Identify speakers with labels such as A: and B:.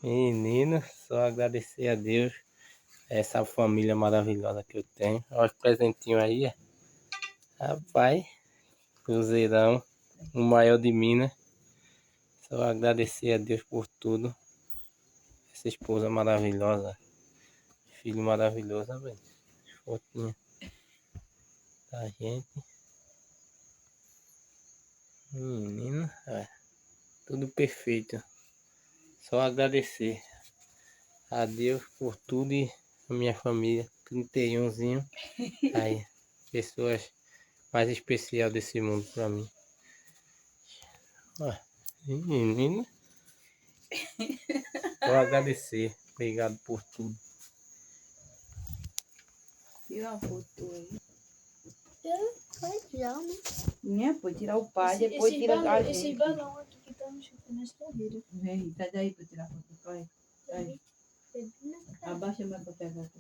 A: Menino, só agradecer a Deus, essa família maravilhosa que eu tenho. Olha os presentinhos aí, ó. Rapaz, cruzeirão, o maior de Minas. Só agradecer a Deus por tudo. Essa esposa maravilhosa, filho maravilhoso, velho. Fotinha da gente. Menino, tudo perfeito. Só agradecer a Deus por tudo e a minha família, 31zinho. Aí, pessoas mais especiais desse mundo pra mim. Ó, menino, só agradecer. Obrigado por tudo.
B: Tira uma foto aí.
C: Faz já, né?
B: Né? Pode tirar o pai, depois tira a gente.
C: Esse balão aqui que tá no chão nessa cadeira.
B: Vem, sai daí pra tirar foto do pai. Sai. Abaixa mais pra pegar.